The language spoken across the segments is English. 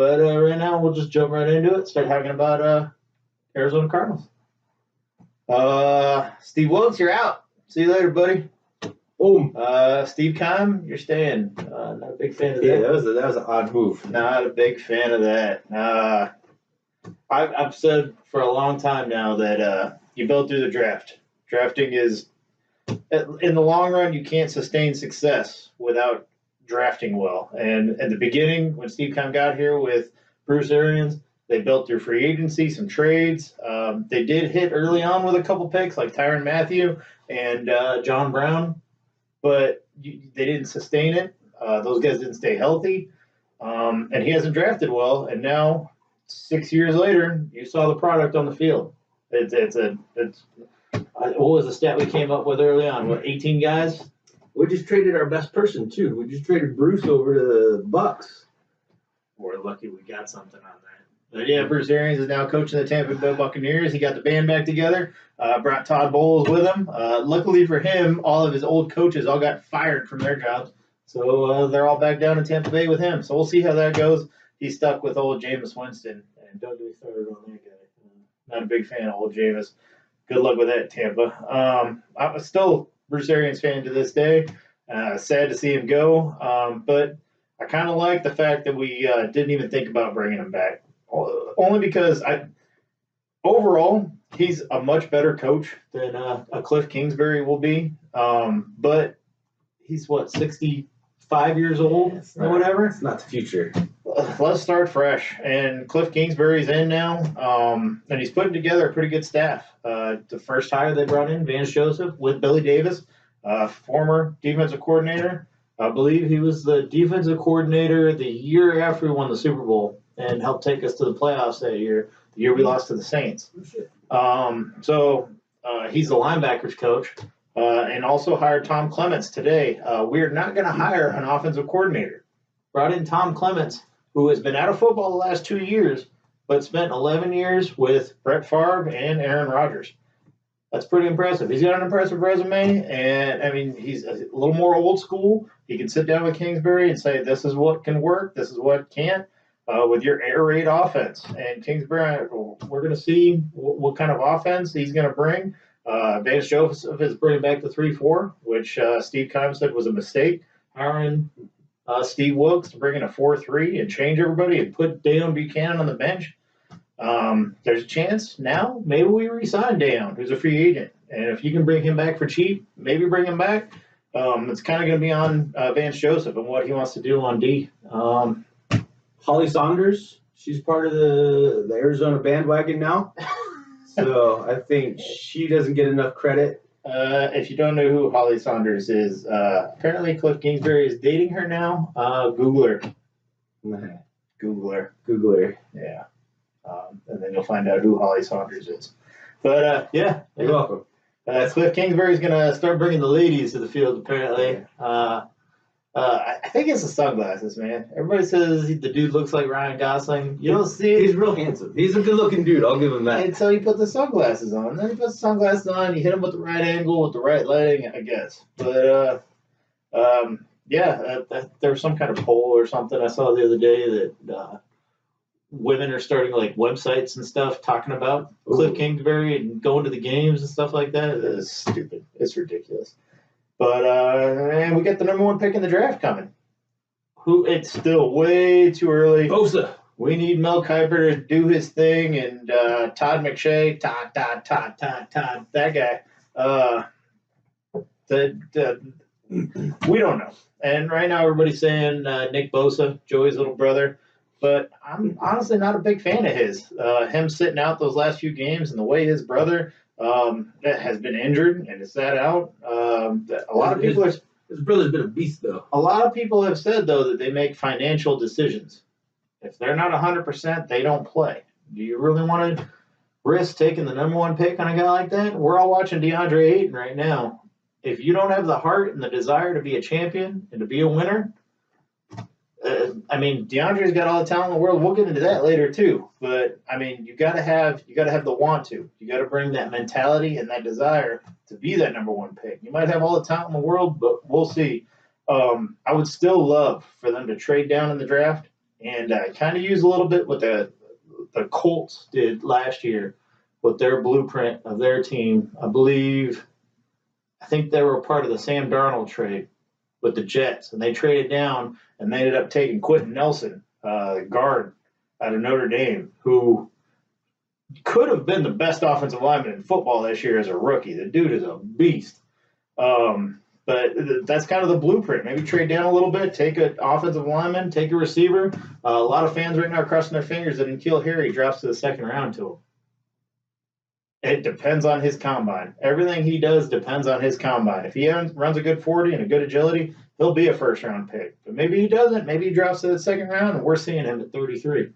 But right now, we'll just jump right into it. Start talking about Arizona Cardinals. Steve Wilkes, you're out. See you later, buddy. Boom. Steve Keim, you're staying. Not a big fan of that. Yeah, that was an odd move. Not a big fan of that. I've said for a long time now that you build through the draft. Drafting is, in the long run, you can't sustain success without drafting well. And at the beginning, when Steve Keim got here with Bruce Arians, they built through free agency, some trades. They did hit early on with a couple picks like Tyrann Mathieu and John Brown, but they didn't sustain it. Those guys didn't stay healthy, and he hasn't drafted well. And now, 6 years later, you saw the product on the field. What was the stat we came up with early on? What, 18 guys? We just traded our best person too. We just traded Bruce over to the Bucks. We're lucky we got something on that. But yeah, Bruce Arians is now coaching the Tampa Bay Buccaneers. He got the band back together. Brought Todd Bowles with him. Luckily for him, all of his old coaches all got fired from their jobs. So they're all back down in Tampa Bay with him. So we'll see how that goes. He's stuck with old Jameis Winston. And don't get me started on that guy. Not a big fan of old Jameis. Good luck with that, Tampa. I'm still Bruce Arians fan to this day. Sad to see him go. But I kind of like the fact that we didn't even think about bringing him back. Only because overall, he's a much better coach than a Cliff Kingsbury will be. But he's, 65 years old or whatever? It's not the future. Let's start fresh. And Cliff Kingsbury's in now, and he's putting together a pretty good staff. The first hire they brought in, Vance Joseph, with Billy Davis, former defensive coordinator. I believe he was the defensive coordinator the year after we won the Super Bowl and helped take us to the playoffs that year, the year we lost to the Saints. So he's the linebackers coach, and also hired Tom Clements today. We're not going to hire an offensive coordinator. Brought in Tom Clements, who has been out of football the last 2 years, but spent 11 years with Brett Favre and Aaron Rodgers. That's pretty impressive. He's got an impressive resume, and, I mean, he's a little more old school. He can sit down with Kingsbury and say, this is what can work, this is what can't, with your air raid offense. And Kingsbury, we're going to see what kind of offense he's going to bring. Vance Joseph is bringing back the 3-4, which Steve Keim said was a mistake. Hiring Steve Wilkes to bring in a 4-3 and change everybody and put Deion Buchanan on the bench. There's a chance now maybe we re-sign Deion, who's a free agent. And if you can bring him back for cheap, maybe bring him back. It's kind of going to be on Vance Joseph and what he wants to do on D. Holly Saunders, she's part of the Arizona bandwagon now. So I think she doesn't get enough credit. If you don't know who Holly Saunders is, apparently Cliff Kingsbury is dating her now. Google her. Google her. Yeah. And then you'll find out who Holly Saunders is. But, yeah. You're welcome. Cliff Kingsbury's going to start bringing the ladies to the field, apparently. I think it's the sunglasses, man. Everybody says the dude looks like Ryan Gosling. You don't see it. He's real handsome. He's a good-looking dude. I'll give him that. Until you put the sunglasses on. Then you put the sunglasses on, you hit him with the right angle, with the right lighting, I guess. But, there was some kind of poll or something I saw the other day that women are starting, like, websites and stuff talking about Cliff Kingsbury and going to the games and stuff like that. It's stupid. It's ridiculous. But and we got the number 1 pick in the draft coming. It's still way too early. Bosa. We need Mel Kiper to do his thing, and Todd McShay, Todd, that guy. We don't know. And right now everybody's saying Nick Bosa, Joey's little brother. But I'm honestly not a big fan of his. Him sitting out those last few games and the way his brother has been injured and is sat out. A lot of people his brother's been a beast, though. A lot of people have said, though, that they make financial decisions. If they're not 100%, they don't play. Do you really want to risk taking the number 1 pick on a guy like that? We're all watching DeAndre Ayton right now. If you don't have the heart and the desire to be a champion and to be a winner, DeAndre's got all the talent in the world. We'll get into that later too. But you got to have the want to. You got to bring that mentality and that desire to be that number 1 pick. You might have all the talent in the world, but we'll see. I would still love for them to trade down in the draft and kind of use a little bit what the Colts did last year with their blueprint of their team. I think they were a part of the Sam Darnold trade with the Jets, and they traded down, and they ended up taking Quentin Nelson, the guard out of Notre Dame, who could have been the best offensive lineman in football this year as a rookie. The dude is a beast. But that's kind of the blueprint. Maybe trade down a little bit, take an offensive lineman, take a receiver. A lot of fans right now are crossing their fingers that N'Keal Harry drops to the second round to him. It depends on his combine. Everything he does depends on his combine. If he runs a good 40 and a good agility, he'll be a first-round pick. But maybe he doesn't. Maybe he drops to the second round, and we're seeing him at 33.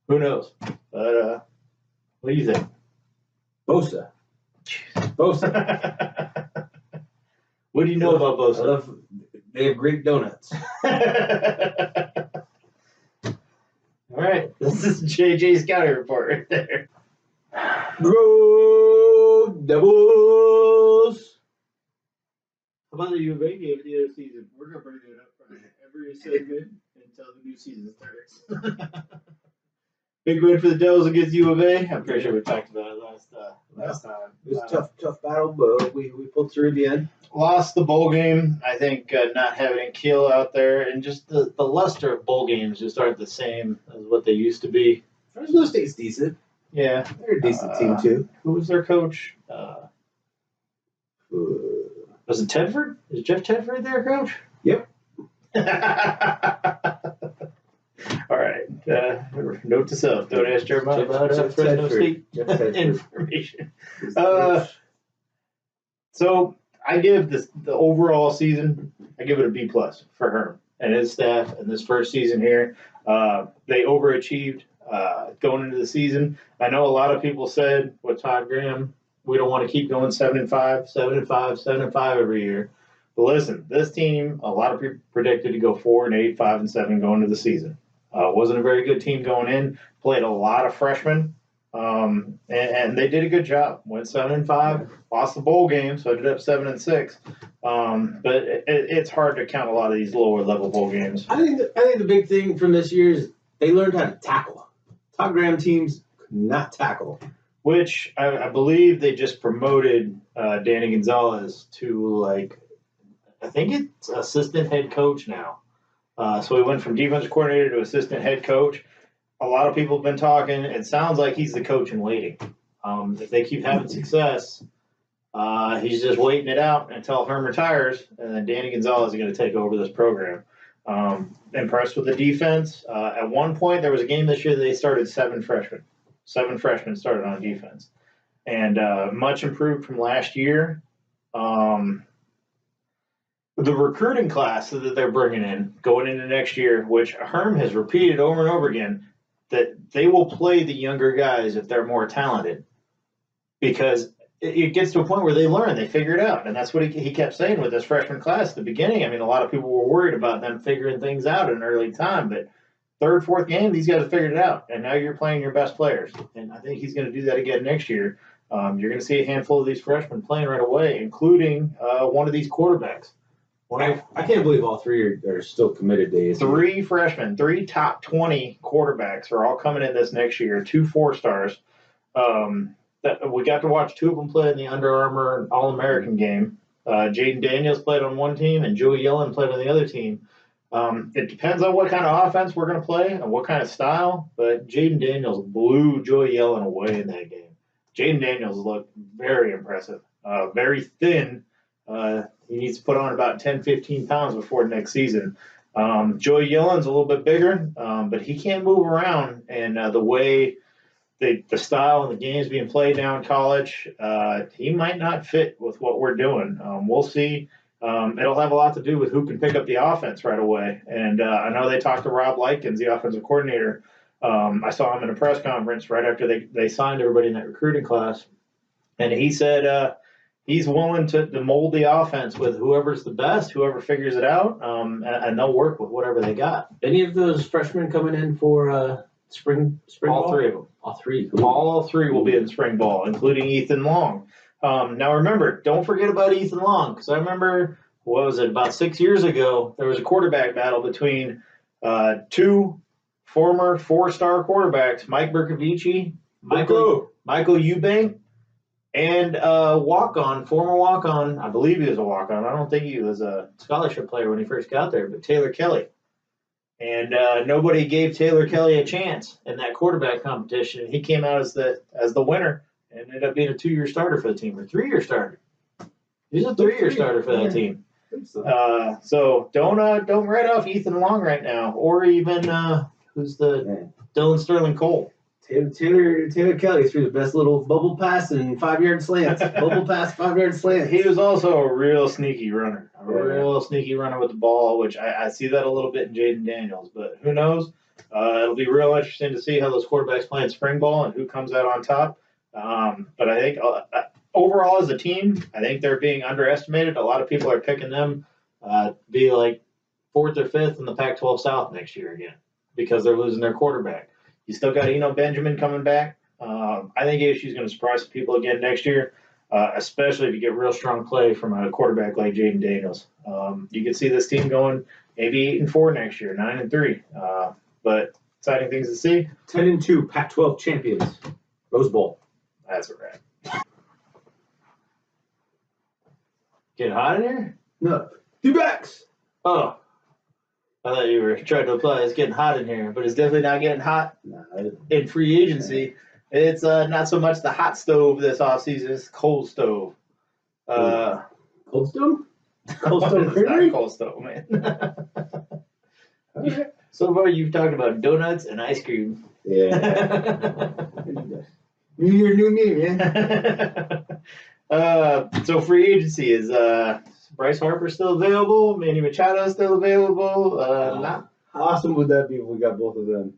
Who knows? But what do you think? Bosa. What do you know about Bosa? They have great donuts. All right. This is JJ's scouting report right there. Go Devils! How about the U of A game at the end of the season? We're going to bring it up for every segment until the new season starts. Big win for the Devils against U of A. I'm pretty sure we talked about it last time. It was a tough battle, but we pulled through at the end. Lost the bowl game. I think not having N'Keal out there and just the luster of bowl games just aren't the same as what they used to be. Fresno State's decent. Yeah. They're a decent team, too. Who was their coach? Was it Tedford? Is Jeff Tedford their coach? Yep. All right. Note to self. Don't ask Jeremiah about Fresno State information. So I give the overall season, I give it a B+ for Herm and his staff and this first season here. They overachieved going into the season. I know a lot of people said with Todd Graham, we don't want to keep going 7-5 every year. But listen, this team, a lot of people predicted to go 4-8, 5-7 going into the season. Wasn't a very good team going in. Played a lot of freshmen, and they did a good job. Went 7-5, lost the bowl game, so ended up 7-6. But it's hard to count a lot of these lower level bowl games. I think the big thing from this year is they learned how to tackle. Todd Graham teams could not tackle. Which I believe they just promoted Danny Gonzalez to I think it's assistant head coach now. So he went from defensive coordinator to assistant head coach. A lot of people have been talking. It sounds like he's the coach in waiting. If they keep having success, he's just waiting it out until Herm retires, and then Danny Gonzalez is going to take over this program. Impressed with the defense. At one point, there was a game this year that they started 7 freshmen. 7 freshmen started on defense. And much improved from last year. The recruiting class that they're bringing in going into next year, which Herm has repeated over and over again, that they will play the younger guys if they're more talented, because it gets to a point where they learn, they figure it out. And that's what he kept saying with this freshman class at the beginning. I mean, a lot of people were worried about them figuring things out at an early time, but third, fourth game, these guys have figured it out. And now you're playing your best players. And I think he's going to do that again next year. You're going to see a handful of these freshmen playing right away, including one of these quarterbacks. I can't believe all 3 are still committed to 3 freshmen, 3 top 20 quarterbacks are all coming in this next year, 2 4-stars. That we got to watch 2 of them play in the Under Armour All-American game. Jaden Daniels played on one team, and Joey Yellen played on the other team. It depends on what kind of offense we're going to play and what kind of style, but Jaden Daniels blew Joey Yellen away in that game. Jaden Daniels looked very impressive, very thin. He needs to put on about 10, 15 pounds before next season. Joey Yellen's a little bit bigger, but he can't move around. And the way the style and the games being played down in college, he might not fit with what we're doing. We'll see. It'll have a lot to do with who can pick up the offense right away. And I know they talked to Rob Likens, the offensive coordinator. I saw him in a press conference right after they signed everybody in that recruiting class. And he said he's willing to mold the offense with whoever's the best, whoever figures it out, and they'll work with whatever they got. Any of those freshmen coming in for spring All ball? 3 of them. All 3. All 3 will be in spring ball, including Ethan Long. Now remember, don't forget about Ethan Long, because I remember, about 6 years ago, there was a quarterback battle between 2 former 4-star quarterbacks, Mike Bercovici, Michael Eubank, and former walk-on, I believe he was a walk-on. I don't think he was a scholarship player when he first got there, but Taylor Kelly. And nobody gave Taylor Kelly a chance in that quarterback competition. He came out as the winner and ended up being a 2-year starter for the team, or 3-year starter. He's a 3-year starter for that team. So don't write off Ethan Long right now, or even who's the Dylan Sterling Cole. Taylor Kelly threw the best little bubble pass and 5-yard slants. Bubble pass, 5-yard slants. He was also a real sneaky runner. Real sneaky runner with the ball, which I see that a little bit in Jaden Daniels. But who knows? It'll be real interesting to see how those quarterbacks play in spring ball and who comes out on top. But I think overall as a team, I think they're being underestimated. A lot of people are picking them to be like 4th or 5th in the Pac-12 South next year again because they're losing their quarterback. You still got Eno Benjamin coming back. I think ASU's going to surprise people again next year, especially if you get real strong play from a quarterback like Jaden Daniels. You can see this team going maybe 8-4 next year, 9-3. But exciting things to see. 10-2 Pac-12 champions, Rose Bowl. That's a wrap. Getting hot in here? No, D-backs. Oh. I thought you were trying to apply. It's getting hot in here, but it's definitely not getting hot in free agency. It's not so much the hot stove this offseason. It's cold stove. Cold stove? Cold stove creamery? Cold stove, man. Okay. So far, you've talked about donuts and ice cream. Yeah. New year, new me, man. So free agency is Bryce Harper still available? Manny Machado still available? How awesome would that be if we got both of them?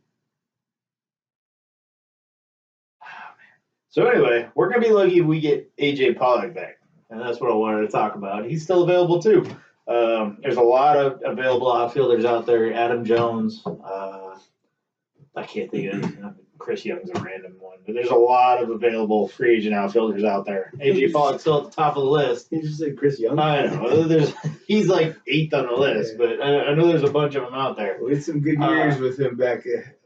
So anyway, we're going to be lucky if we get A.J. Pollock back. And that's what I wanted to talk about. He's still available, too. There's a lot of available outfielders out there. Adam Jones. I can't think of it. Chris Young's a random one. But there's a lot of available free agent outfielders out there. A.J. Pollock's still at the top of the list. You just said Chris Young? I know. He's like 8th on the list, but I know there's a bunch of them out there. We had some good years with him back there.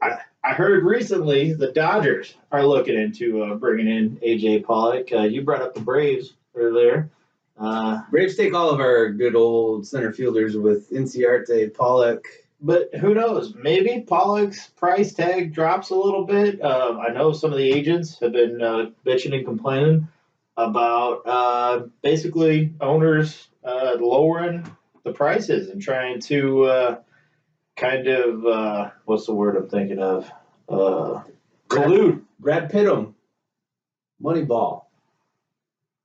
I heard recently the Dodgers are looking into bringing in A.J. Pollock. You brought up the Braves earlier. Braves take all of our good old center fielders with Inciarte, Pollock. But who knows? Maybe Pollock's price tag drops a little bit. I know some of the agents have been bitching and complaining about basically owners lowering the prices and trying to kind of what's the word I'm thinking of? Collude. Brad Pittum. Moneyball.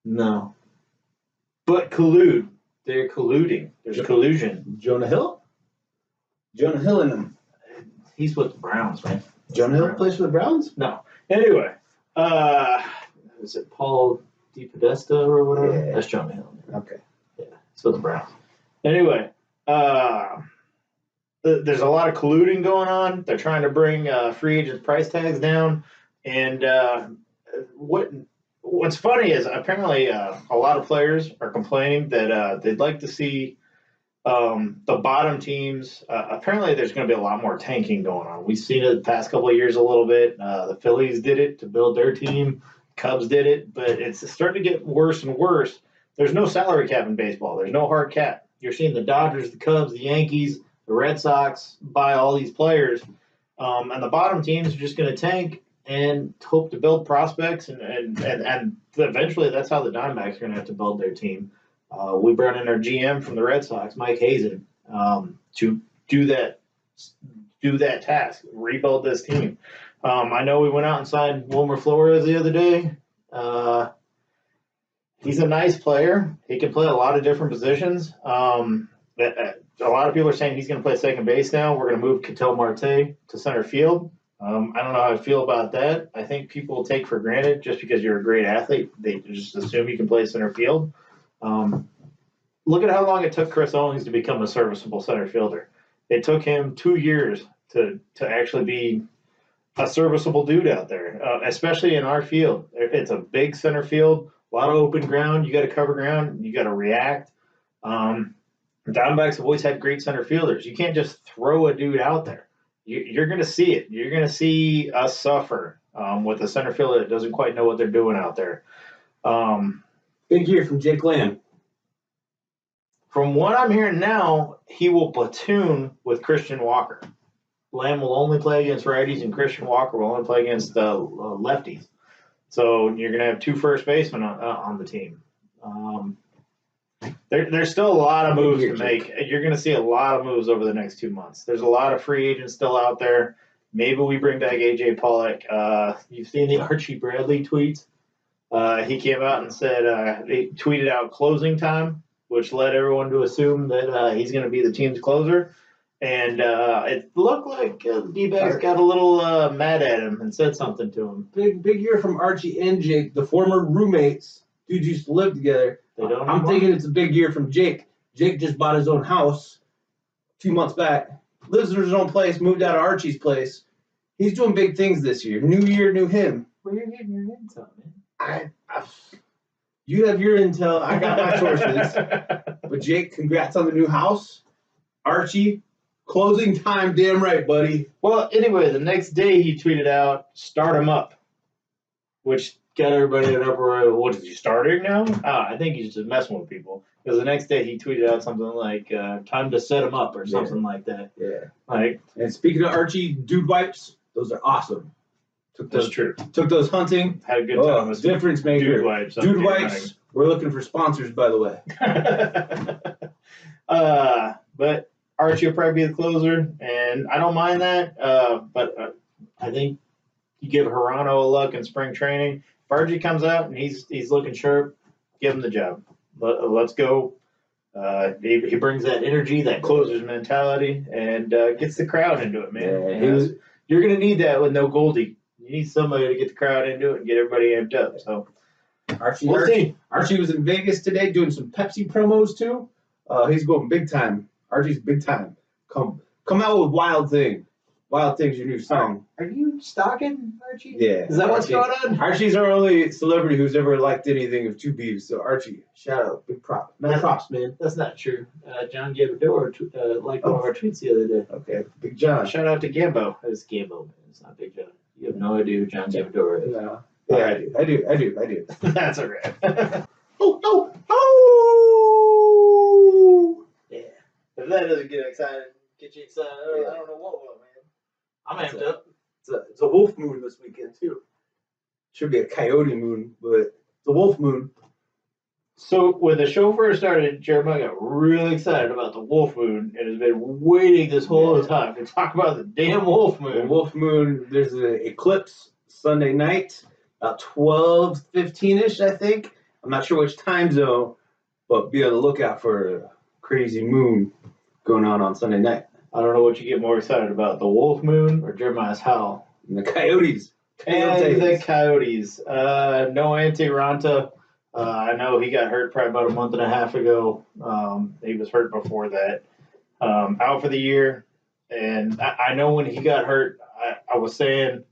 No. But collude. They're colluding. There's collusion. Jonah Hill? Jonah Hill in them. He's with the Browns, right? Jonah Hill plays for the Browns? No. Anyway, is it Paul DePodesta or whatever? Yeah. That's Jonah Hill. Okay. Yeah, it's with the Browns. Anyway, there's a lot of colluding going on. They're trying to bring free agent price tags down. And what's funny is apparently a lot of players are complaining that they'd like to see the bottom teams. Apparently there's going to be a lot more tanking going on. We've seen it the past couple of years a little bit. The Phillies did it to build their team. Cubs did it, but it's starting to get worse and worse. There's no salary cap in baseball. There's no hard cap. You're seeing the Dodgers, the Cubs, the Yankees, the Red Sox buy all these players, and the bottom teams are just going to tank and hope to build prospects, and eventually that's how the Diamondbacks are going to have to build their team. We brought in our GM from the Red Sox, Mike Hazen, to do that task, rebuild this team. I know we went out and signed Wilmer Flores the other day. He's a nice player. He can play a lot of different positions. A lot of people are saying he's going to play second base now. We're going to move Ketel Marte to center field. I don't know how I feel about that. I think people take for granted just because you're a great athlete, they just assume you can play center field. Look at how long it took Chris Owings to become a serviceable center fielder. It took him 2 years to actually be a serviceable dude out there, especially in our field. It's a big center field, a lot of open ground. You got to cover ground. You got to react. Diamondbacks have always had great center fielders. You can't just throw a dude out there. you're going to see it. You're going to see us suffer with a center fielder that doesn't quite know what they're doing out there. Big year from Jake Lamb. From what I'm hearing now, he will platoon with Christian Walker. Lamb will only play against righties, and Christian Walker will only play against lefties. So you're going to have 2 first basemen on the team. There's still a lot of moves to make. You're going to see a lot of moves over the next 2 months. There's a lot of free agents still out there. Maybe we bring back A.J. Pollock. You've seen the Archie Bradley tweets. He came out and said he tweeted out closing time, which led everyone to assume that he's going to be the team's closer. And it looked like D-Bags got a little mad at him and said something to him. Big year from Archie and Jake, the former roommates. Dudes used to live together. I'm thinking it's a big year from Jake. Jake just bought his own house 2 months back. Lives in his own place, moved out of Archie's place. He's doing big things this year. New year, new him. Where you getting your intel, man? You have your intel. I got my sources. But Jake, congrats on the new house. Archie, closing time, damn right, buddy. Well, anyway, the next day he tweeted out, "Start him up," which got everybody in an uproar. What, is he starting now? I think he's just messing with people. Because the next day he tweeted out something like, "Time to set him up," or something like that. Yeah. Like, and speaking of Archie, dude wipes, those are awesome. That's true. Took those hunting. Had a good time. Difference maker. Dude wipes. Dude wipes. We're looking for sponsors, by the way. But Archie will probably be the closer, and I don't mind that. But I think you give Hirano a look in spring training. If Archie comes out and he's looking sharp, give him the job. Let's go. He brings that energy, that closer's mentality, and gets the crowd into it, man. Yeah, you're going to need that with no Goldie. You need somebody to get the crowd into it and get everybody amped up. So Archie was in Vegas today doing some Pepsi promos too. He's going big time. Archie's big time. Come out with Wild Thing. Wild Thing's your new song. Are you stalking Archie? Yeah. Is that what's going on? Archie's our only celebrity who's ever liked anything of 2 Beavs. So Archie, shout out, big prop. No props, man. That's not true. John gave a door like one of our tweets the other day. Okay, Big John. Shout out to Gambo. It's Gambo, man. It's not Big John. You have no idea who John Gavador is. No. Yeah, I do. That's all right. Oh! Yeah. If that doesn't get you excited, I don't know what will, man. I'm amped up. It's a wolf moon this weekend, too. Should be a coyote moon, but it's a wolf moon. So when the show first started, Jeremiah got really excited about the wolf moon and has been waiting this whole time to talk about the damn wolf moon. The wolf moon, there's an eclipse Sunday night, about 12:15-ish, I think. I'm not sure which time zone, but be on the lookout for a crazy moon going on Sunday night. I don't know what you get more excited about, the wolf moon or Jeremiah's howl. And the coyotes. And the Coyotes. No Ante Ranta. I know he got hurt probably about a month and a half ago. He was hurt before that. Out for the year. And I know when he got hurt, I was saying,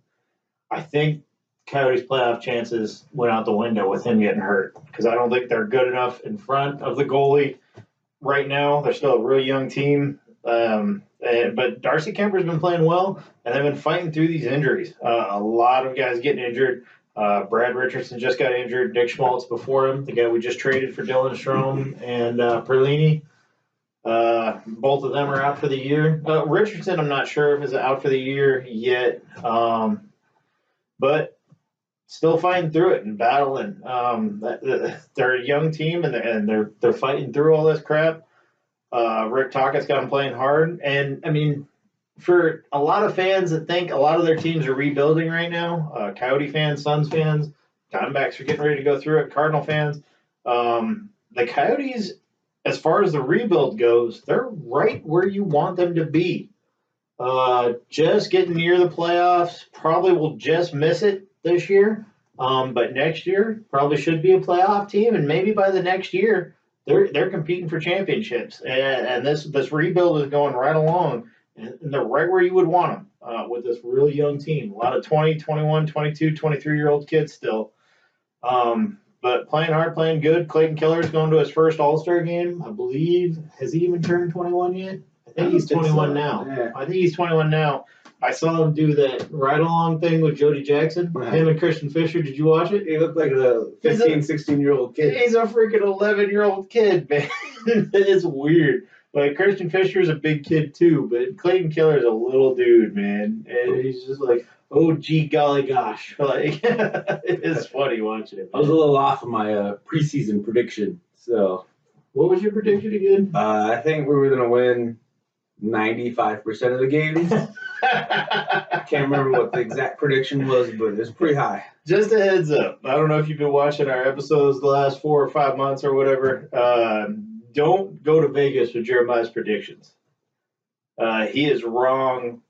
I think Coyotes' playoff chances went out the window with him getting hurt. Because I don't think they're good enough in front of the goalie right now. They're still a real young team. But Darcy Kemper's been playing well, and they've been fighting through these injuries. A lot of guys getting injured. Brad Richardson just got injured. Dick Schmaltz before him, the guy we just traded for Dylan Strome and Perlini. Both of them are out for the year. Richardson, I'm not sure if is out for the year yet, but still fighting through it and battling. They're a young team, and they're fighting through all this crap. Rick Tocchet's got them playing hard, and I mean, for a lot of fans that think a lot of their teams are rebuilding right now, Coyote fans, Suns fans, Diamondbacks are getting ready to go through it, Cardinal fans, the Coyotes, as far as the rebuild goes, they're right where you want them to be. Just getting near the playoffs, probably will just miss it this year, but next year probably should be a playoff team, and maybe by the next year they're competing for championships, and this rebuild is going right along. And they're right where you would want them with this really young team. A lot of 20, 21, 22, 23-year-old kids still. But playing hard, playing good. Clayton Keller's going to his first All-Star game, I believe. Has he even turned 21 yet? I think he's 21 now. Yeah. I think he's 21 now. I saw him do that ride-along thing with Jody Jackson. Him and Christian Fisher. Did you watch it? He looked like a 15, 16-year-old kid. He's a freaking 11-year-old kid, man. It's weird. Like, Christian Fisher's a big kid, too, but Clayton Killer's a little dude, man. And he's just like, oh, gee, golly gosh. Like, it's funny watching it. I was a little off of my preseason prediction. So, what was your prediction again? I think we were going to win 95% of the games. I can't remember what the exact prediction was, but it's pretty high. Just a heads up. I don't know if you've been watching our episodes the last 4 or 5 months or whatever. Don't go to Vegas with Jeremiah's predictions. He is wrong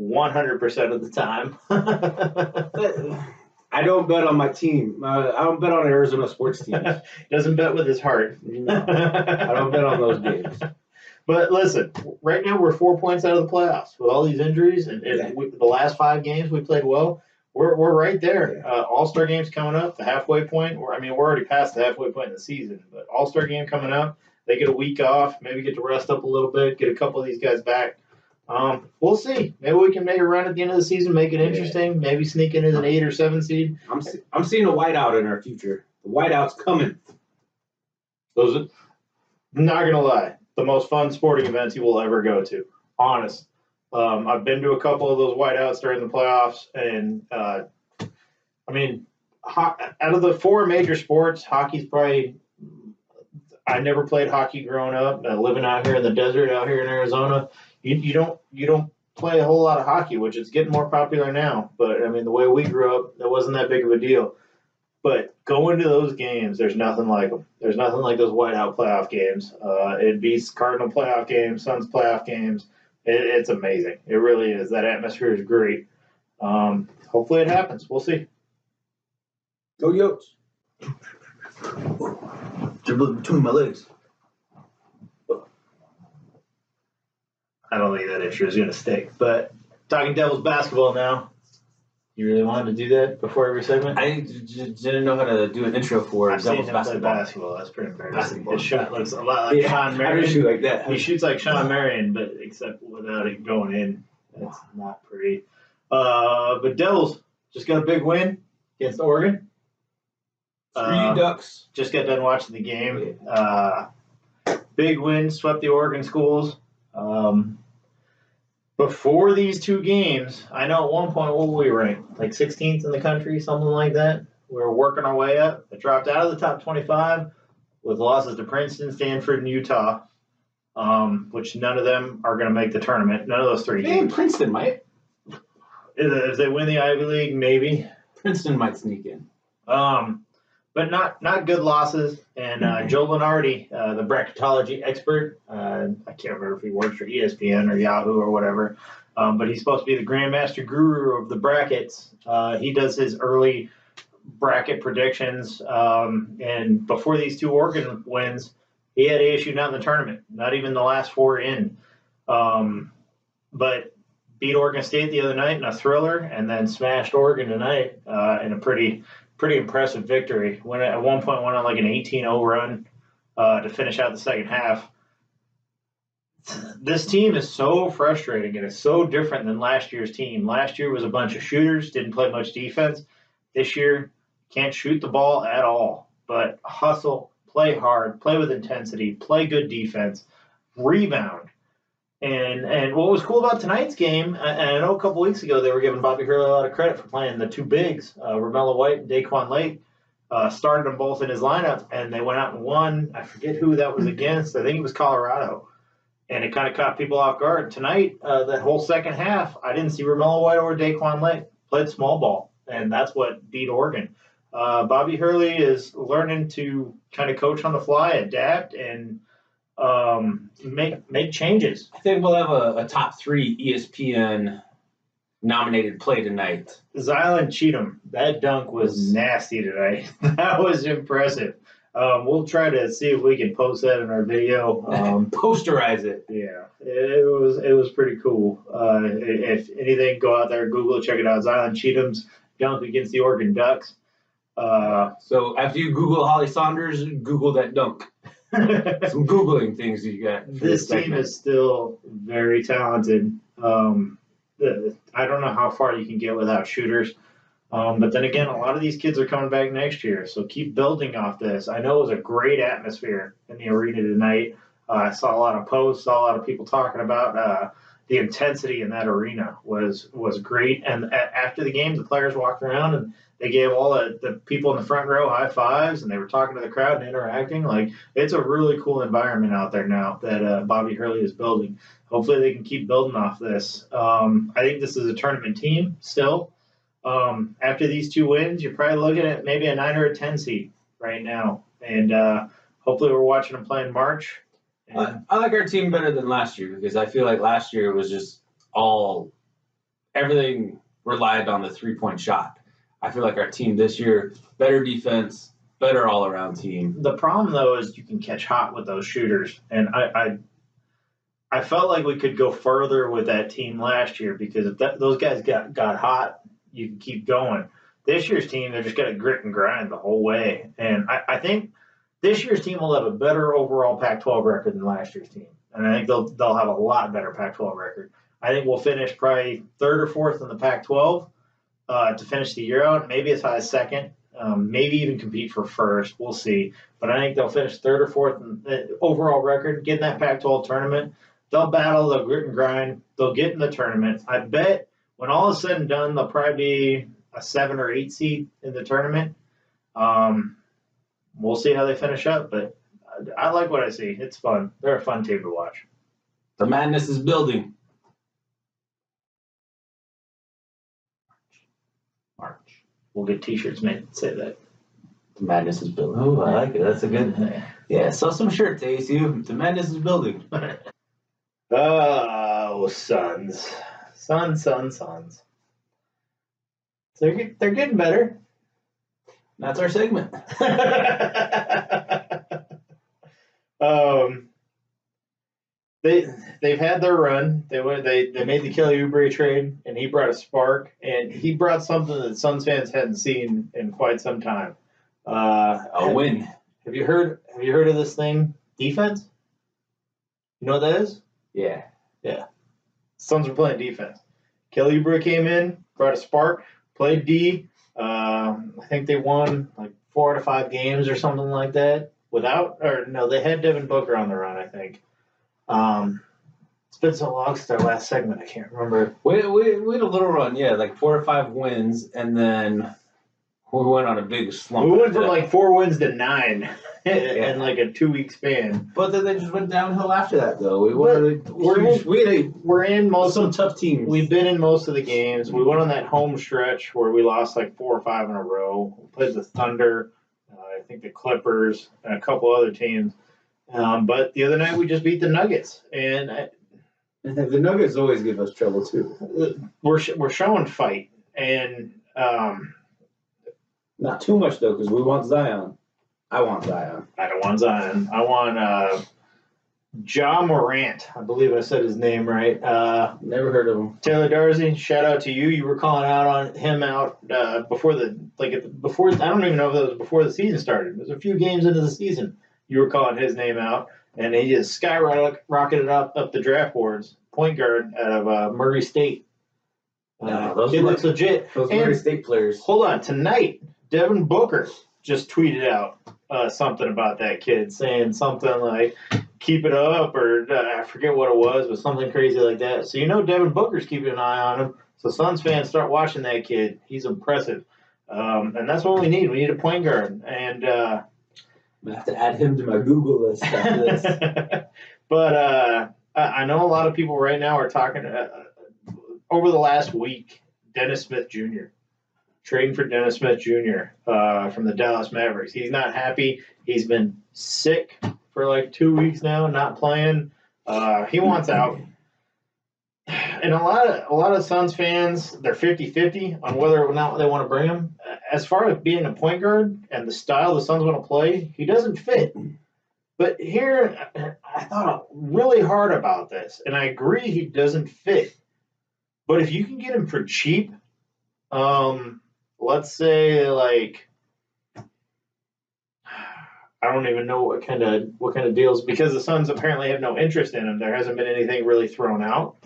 100% of the time. I don't bet on my team. I don't bet on Arizona sports teams. Doesn't bet with his heart. No, I don't bet on those games. But listen, right now we're 4 points out of the playoffs with all these injuries, and the last 5 games we played well. We're right there. All-Star game's coming up, the halfway point. We're already past the halfway point in the season, but All-Star game coming up. They get a week off, maybe get to rest up a little bit, get a couple of these guys back. We'll see. Maybe we can make a run at the end of the season, make it interesting, maybe sneak in as an 8 or 7 seed. I'm seeing a whiteout in our future. The whiteout's coming. Those are, not going to lie, the most fun sporting events you will ever go to. Honest. I've been to a couple of those whiteouts during the playoffs, and I mean, out of the 4 major sports, hockey's probably. I never played hockey growing up. Living out here in the desert, out here in Arizona, you don't play a whole lot of hockey, which is getting more popular now. But I mean, the way we grew up, that wasn't that big of a deal. But going to those games, there's nothing like them. There's nothing like those whiteout playoff games. It beats Cardinal playoff games, Suns playoff games. It's amazing. It really is. That atmosphere is great. Hopefully it happens. We'll see. Go Yotes. Dribble between my legs. I don't think that intro is going to stick. But talking Devils basketball now. You really wanted to do that before every segment? I didn't know how to do an intro for Devils basketball. That's pretty embarrassing. His shot looks a lot like Sean Marion. Marion. How do you shoot like that? He shoots like Sean Marion, but except without it going in. That's not pretty. But Devils just got a big win against Oregon. Ducks. Just got done watching the game. Big win, swept the Oregon schools. Before these 2 games, I know at one point, what were we ranked? Like 16th in the country, something like that. We were working our way up. It dropped out of the top 25 with losses to Princeton, Stanford, and Utah, which none of them are going to make the tournament. None of those 3 teams. Princeton might. If they win the Ivy League, maybe. Princeton might sneak in. But not good losses. And Joe Lenardi, the bracketology expert, I can't remember if he works for ESPN or Yahoo or whatever, but he's supposed to be the grandmaster guru of the brackets. He does his early bracket predictions. And before these 2 Oregon wins, he had ASU not in the tournament, not even the last 4 in. But beat Oregon State the other night in a thriller, and then smashed Oregon tonight in a pretty impressive victory. When at one point went on like an 18-0 run to finish out the second half. This team is so frustrating, and it's so different than last year's team. Last year was a bunch of shooters, didn't play much defense. This year, can't shoot the ball at all, but hustle, play hard, play with intensity, play good defense, rebound. And what was cool about tonight's game, and I know a couple weeks ago they were giving Bobby Hurley a lot of credit for playing the 2 bigs, Romello White and Daquan Lake, started them both in his lineup, and they went out and won. I forget who that was against. I think it was Colorado. And it kind of caught people off guard. Tonight, that whole second half, I didn't see Romello White or Daquan Lake. Played small ball, and that's what beat Oregon. Bobby Hurley is learning to kind of coach on the fly, adapt, and make changes. I think we'll have a top 3 ESPN nominated play tonight. Zylan Cheatham, that dunk was nasty tonight. That was impressive. We'll try to see if we can post that in our video. Posterize it. Yeah, it was pretty cool. If anything, go out there, Google it, check it out. Zylan Cheatham's dunk against the Oregon Ducks. So after you Google Holly Saunders, Google that dunk. Some Googling things you got. This team is still very talented. I don't know how far you can get without shooters. But then again, a lot of these kids are coming back next year, so keep building off this. I know it was a great atmosphere in the arena tonight. I saw a lot of posts, saw a lot of people talking about the intensity in that arena was great. And after the game, the players walked around and they gave all the people in the front row high fives, and they were talking to the crowd and interacting. Like, it's a really cool environment out there now that Bobby Hurley is building. Hopefully, they can keep building off this. I think this is a tournament team still. After these 2 wins, you're probably looking at maybe a 9 or a 10 seed right now. And hopefully we're watching them play in March. I like our team better than last year because I feel like last year was just everything relied on the 3-point shot. I feel like our team this year, better defense, better all-around team. The problem, though, is you can catch hot with those shooters. And I felt like we could go further with that team last year because if those guys got hot, you can keep going. This year's team, they're just going to grit and grind the whole way. And I think this year's team will have a better overall Pac-12 record than last year's team. And I think they'll have a lot better Pac-12 record. I think we'll finish probably 3rd or 4th in the Pac-12 to finish the year out, maybe as high as 2nd, maybe even compete for 1st. We'll see. But I think they'll finish 3rd or 4th in the overall record, get in that Pac-12 tournament. They'll battle, they'll grit and grind, they'll get in the tournament. I bet when all is said and done, they'll probably be a 7 or 8 seed in the tournament. We'll see how they finish up, but I like what I see. It's fun. They're a fun team to watch. The madness is building. March. We'll get T-shirts made that say that. The madness is building. Oh, I like it. That's a good. Yeah, sell some shirts, ASU. The madness is building. Oh, Suns. Suns. They're getting better. That's our segment. They've had their run. They made the Kelly Oubre trade, and he brought a spark, and he brought something that Suns fans hadn't seen in quite some time. A win. Have you heard of this thing? Defense? You know what that is? Yeah. Suns were playing defense. Kelly Oubre came in, brought a spark, played D. I think they won like 4 out of 5 games or something like that. They had Devin Booker on the run, I think. It's been so long since our last segment, I can't remember. We had a little run, yeah, like 4 or 5 wins, and then we went on a big slump. We went from like 4 wins to 9 in like a 2-week span. But then they just went downhill after that, though. We're in most some of tough teams. We've been in most of the games. We went on that home stretch where we lost like 4 or 5 in a row. We played the Thunder, I think the Clippers, and a couple other teams. But the other night we just beat the Nuggets, and the Nuggets always give us trouble too. We're showing fight, and not too much though, because we want Zion. I want Zion. I don't want Zion. I want Ja Morant. I believe I said his name right. Never heard of him. Taylor Darcy, shout out to you. You were calling him out before I don't even know if it was before the season started. It was a few games into the season. You were calling his name out, and he just skyrocketed up the draft boards. Point guard out of Murray State. Those kid looks legit. Those Murray State players. Hold on, tonight Devin Booker just tweeted out something about that kid, saying something like "keep it up" or I forget what it was, but something crazy like that. So Devin Booker's keeping an eye on him. So Suns fans, start watching that kid. He's impressive, and that's what we need. We need a point guard, and I have to add him to my Google list after this. But I know a lot of people right now are talking over the last week. Dennis Smith Jr. Trading for Dennis Smith Jr. From the Dallas Mavericks. He's not happy. He's been sick for like 2 weeks now, not playing. He wants out. And a lot of Suns fans, they're 50-50 on whether or not they want to bring him. As far as being a point guard and the style the Suns want to play, he doesn't fit. But here, I thought really hard about this, and I agree he doesn't fit. But if you can get him for cheap, let's say like I don't even know what kind of deals, because the Suns apparently have no interest in him. There hasn't been anything really thrown out.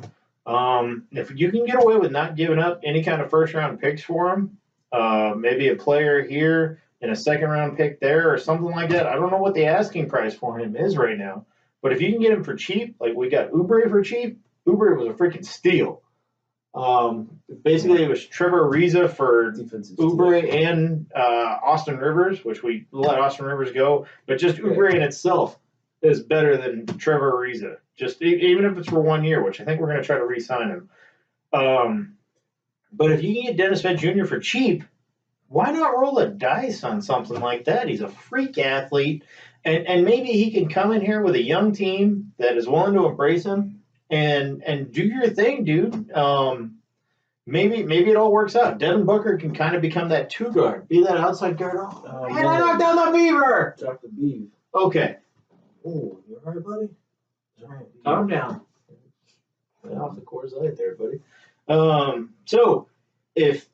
If you can get away with not giving up any kind of first-round picks for him, maybe a player here and a second-round pick there or something like that. I don't know what the asking price for him is right now. But if you can get him for cheap, like we got Oubre for cheap, Oubre was a freaking steal. Basically, it was Trevor Ariza for Oubre and Austin Rivers, which we let Austin Rivers go. But just Oubre in itself is better than Trevor Ariza, just even if it's for 1 year, which I think we're going to try to re-sign him. But if you can get Dennis Smith Jr. for cheap, why not roll a dice on something like that? He's a freak athlete, and maybe he can come in here with a young team that is willing to embrace him and do your thing, dude. Maybe it all works out. Devin Booker can kind of become that 2 guard, be that outside guard. And I knocked down the Beaver. Drop the Beav. Okay. Oh, you all right, buddy? Calm down. Lay off the Coors Light there, buddy. So if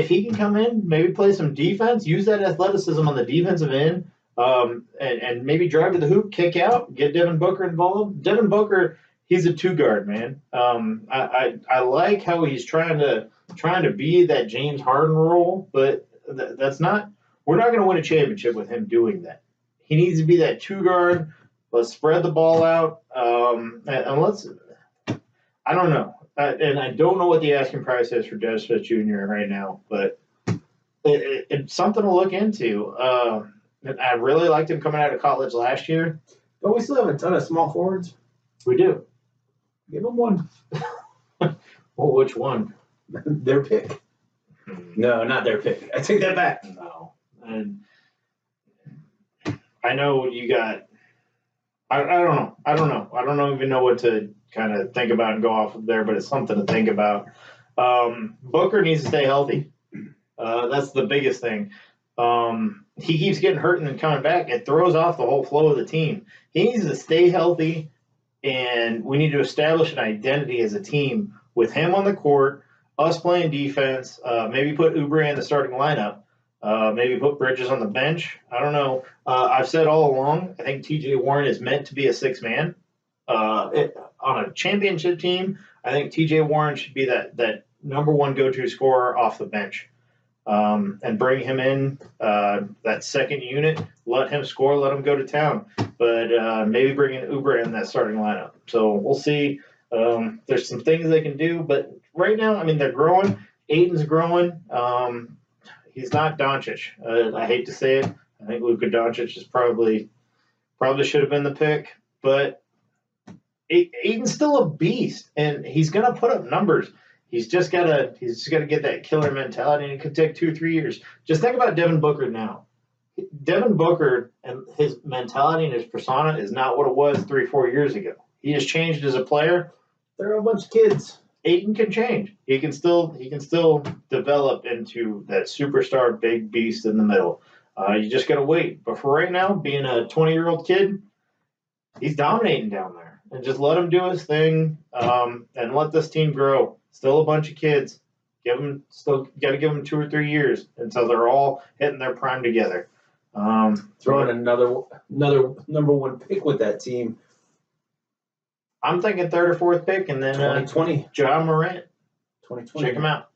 he can come in, maybe play some defense, use that athleticism on the defensive end, and maybe drive to the hoop, kick out, get Devin Booker involved. Devin Booker, he's a 2 guard, man. I like how he's trying to be that James Harden role, but that's not. We're not going to win a championship with him doing that. He needs to be that 2 guard. Let's spread the ball out, and let's. I don't know, and I don't know what the asking price is for Dennis Smith Jr. right now, but it's something to look into. I really liked him coming out of college last year. Don't we still have a ton of small forwards? We do. Give them one. Well, which one? Their pick. No, not their pick. I take that back. No, and I know you got. I don't know. I don't even know what to kind of think about and go off of there, but it's something to think about. Booker needs to stay healthy. That's the biggest thing. He keeps getting hurt and then coming back. It throws off the whole flow of the team. He needs to stay healthy, and we need to establish an identity as a team with him on the court, us playing defense, maybe put Oubre in the starting lineup. Maybe put Bridges on the bench. I don't know. I've said all along, I think T.J. Warren is meant to be a 6-man. On a championship team, I think T.J. Warren should be that number 1 go-to scorer off the bench. And bring him in, that second unit, let him score, let him go to town. But maybe bring in Oubre in that starting lineup. So we'll see. There's some things they can do. But right now, I mean, they're growing. Aiden's growing. He's not Doncic. I hate to say it. I think Luka Doncic is probably should have been the pick, but Aiden's still a beast, and he's gonna put up numbers. He's just gotta get that killer mentality, and it could take 2-3 years. Just think about Devin Booker now. Devin Booker and his mentality and his persona is not what it was 3-4 years ago. He has changed as a player. They're a bunch of kids. Aiden can change. He can still develop into that superstar big beast in the middle. You just gotta wait. But for right now, being a 20-year-old kid, he's dominating down there. And just let him do his thing, and let this team grow. Still a bunch of kids. Got to give them 2 or 3 years until they're all hitting their prime together. Throwing another number 1 pick with that team. I'm thinking 3rd or 4th pick, and then 2020. John Morant. 2020. Check him out.